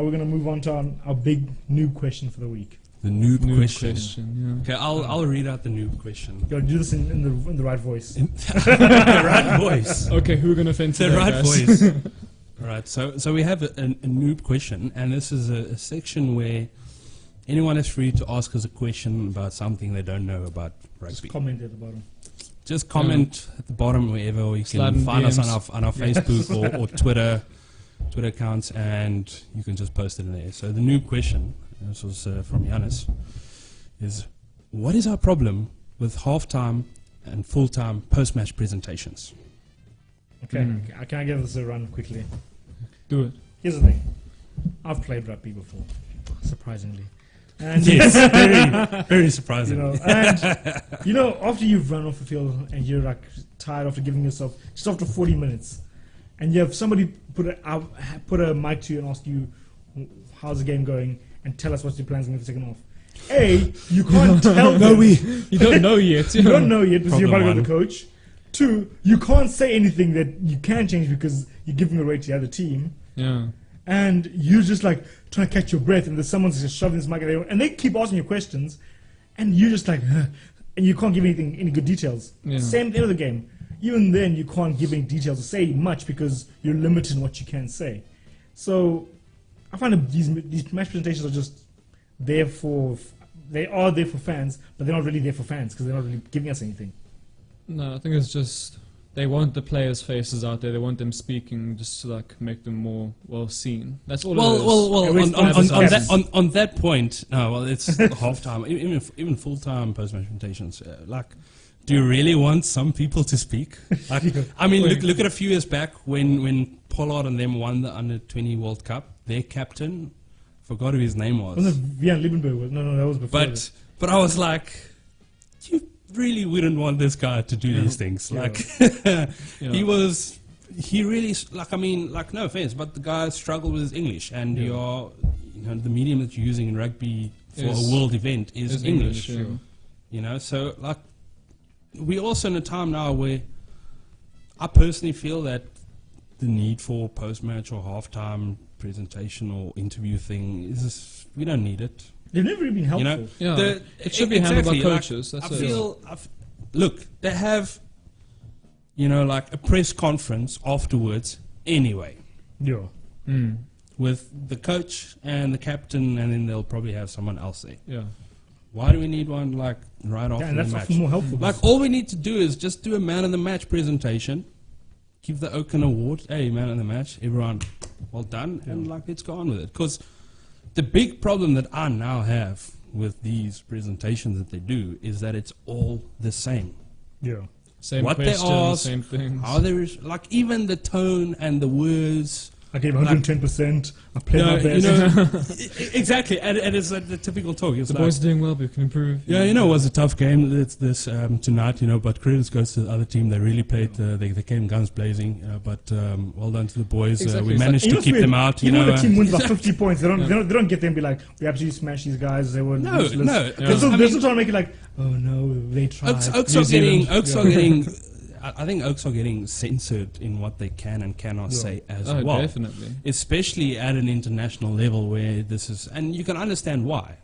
we're going to move on to our big noob question for the week. The noob question. Yeah. Okay, I'll read out the noob question. You got to do this in the right voice. Right voice. Okay, who are going to offend The today, right guys? voice. All right, so we have a noob question, and this is a section where anyone is free to ask us a question about something they don't know about rugby. Just comment at the bottom. Just comment at the bottom wherever, or you Slide can in find us DMs. on our Facebook or Twitter accounts, and you can just post it in there. So the noob question, and this was from Giannis, is what is our problem with halftime and full-time post-match presentations? Okay, can I give this a run quickly? Do it. Here's the thing. I've played rugby before, surprisingly. And Yes, very surprising. After you've run off the field and you're like tired after giving yourself just after 40 minutes, and you have somebody put a mic to you and ask you how's the game going and tell us what's your plans in the second half. A, you can't tell them. You don't know yet. You don't know yet because you're about to go to Problem the coach. 2, you can't say anything that you can change because you're giving away to the other team. Yeah. And you're just like trying to catch your breath, and there's someone's just shoving this mic at everyone, and they keep asking you questions, and you're just like, and you can't give any good details. Yeah. Same thing with the game. Even then, you can't give any details or say much because you're limited in what you can say. So, I find that these match presentations are just there for fans, but they're not really there for fans because they're not really giving us anything. No, I think it's just they want the players' faces out there. They want them speaking just to like make them more well seen. That's all. it is. On that point, it's halftime, even full-time post-match presentations. Do you really want some people to speak? I mean, look at a few years back when Pollard and them won the Under-20 World Cup. Their captain, forgot who his name was. Wasn't it Jan Liebenberg? No, that was before. But I was like, you really wouldn't want this guy to do these things. He really, no offense, but the guy struggled with his English, and the medium that you're using in rugby for a world event is English. So we're also in a time now where I personally feel that the need for post-match or halftime presentation or interview thing we don't need it. They've never really been helpful. It should be handled by coaches. Look, they have, a press conference afterwards anyway. Yeah. With the coach and the captain, and then they'll probably have someone else there. Yeah. Why do we need one right after the that's match? often more helpful. All we need to do is just do a man of the match presentation, give the Oaken Award, hey, man of the match, everyone, well done, and let's go on with it. Because the big problem that I now have with these presentations that they do is that it's all the same. Yeah. Same what questions, they ask, same things. how there is, even the tone and the words. I gave 110%. I played my best. Exactly, and it's the typical talk. It's the boys are doing well, but we can improve. Yeah, it was a tough game. It's this tonight, but credits goes to the other team. They really played. They came guns blazing. But well done to the boys. Exactly. We managed to keep them out. Even when the team wins by 50 points, they don't get there and be like, we absolutely smashed these guys. They were useless. No. They're still trying to make it like, oh no, they tried. Oaks are getting. I think Oaks are getting censored in what they can and cannot say as well. Definitely. Especially at an international level where this is, and you can understand why.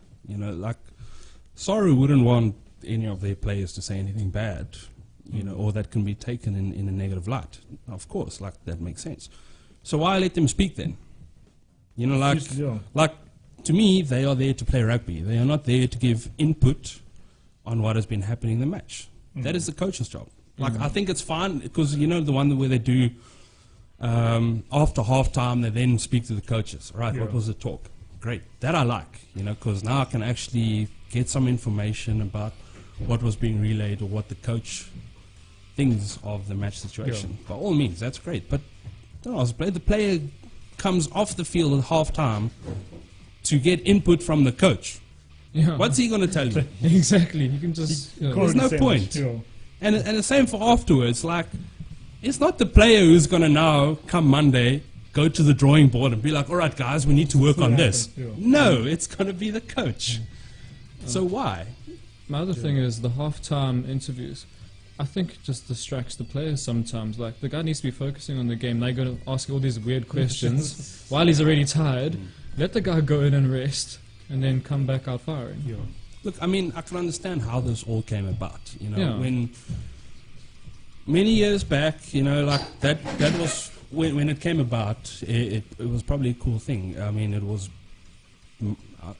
Saru wouldn't want any of their players to say anything bad, or that can be taken in a negative light. Of course, that makes sense. So why let them speak then? To me, they are there to play rugby. They are not there to give input on what has been happening in the match. That is the coach's job. I think it's fine because the one where they do after halftime, they then speak to the coaches. Right, what was the talk? Great, that I like, because now I can actually get some information about what was being relayed or what the coach thinks of the match situation. By all means, that's great. But the player comes off the field at halftime to get input from the coach. Yeah. What's he going to tell you? Exactly. You can just. There's no point. And the same for afterwards. It's not the player who's going to now come Monday, go to the drawing board and be like, all right, guys, we need to work on this. No, it's going to be the coach. So why? My other thing is the halftime interviews. I think it just distracts the players sometimes. The guy needs to be focusing on the game. They're going to ask all these weird questions while he's already tired. Let the guy go in and rest, and then come back out firing. Yeah. Look, I mean, I can understand how this all came about. You know, Yeah. when many years back, you know, like that was when it came about. It was probably a cool thing. I mean, it was.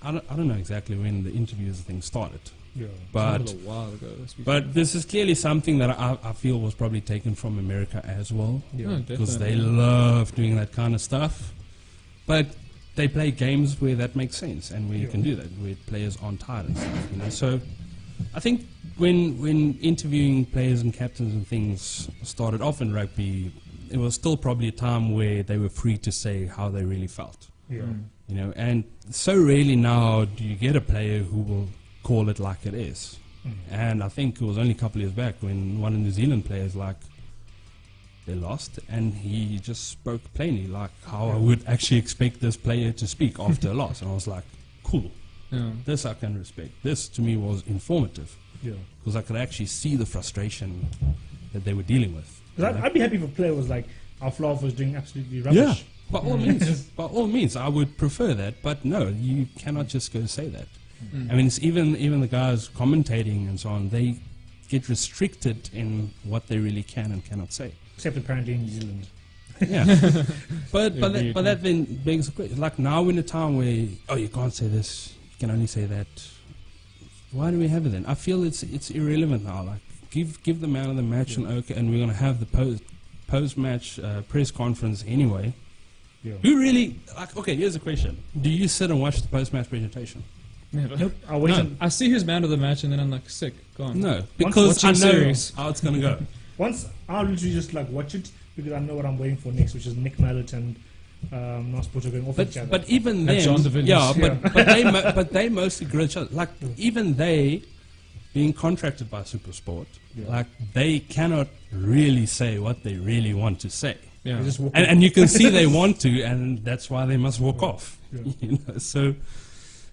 I don't know exactly when the interviews thing started. Yeah. But A little while ago. this is clearly something that I feel was probably taken from America as well, Yeah. because they love doing that kind of stuff. But they play games where that makes sense and where you can do that, where players aren't tired and stuff. You know, so I think when interviewing players and captains and things started off in rugby, it was still probably a time where they were free to say how they really felt. Yeah. You know, and so rarely now do you get a player who will call it like it is. And I think it was only a couple of years back when one of the New Zealand players, like, they lost, and he just spoke plainly, like how I would actually expect this player to speak after a loss. And I was like, cool, this I can respect. This to me was informative, because I could actually see the frustration that they were dealing with. I'd be happy if a player was like, our Flav was doing absolutely rubbish. Yeah, by all means, I would prefer that. But no, you cannot just go say that. I mean, it's even the guys commentating and so on, they get restricted in what they really can and cannot say. Except apparently in New Zealand. Yeah, but that then begs the question. Like now, in a time where you can't say this, you can only say that. Why do we have it then? I feel it's irrelevant now. Like give the man of the match and okay, and we're gonna have the post match press conference anyway. Yeah. Who really like? Okay, here's the question: do you sit and watch the post match presentation? Never. Nope. I'll wait. No. I see who's man of the match, and then I'm like, sick, gone. No, because I know series. how it's gonna go. Once I'll literally just like watch it because I know what I'm waiting for next, which is Nick Mallet and Northport going off each other. But even And then, John DeVilliers. yeah, but they mostly grill each other. Like even they, being contracted by SuperSport, like they cannot really say what they really want to say. Yeah. They just walk And you can see they want to, and that's why they must walk off. Yeah. You know, so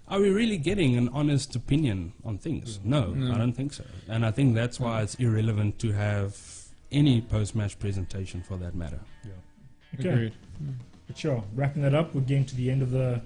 are we really getting an honest opinion on things? No, I don't think so. And I think that's why it's irrelevant to have any post-match presentation for that matter. Okay. Agreed. But sure, wrapping that up, we're getting to the end of the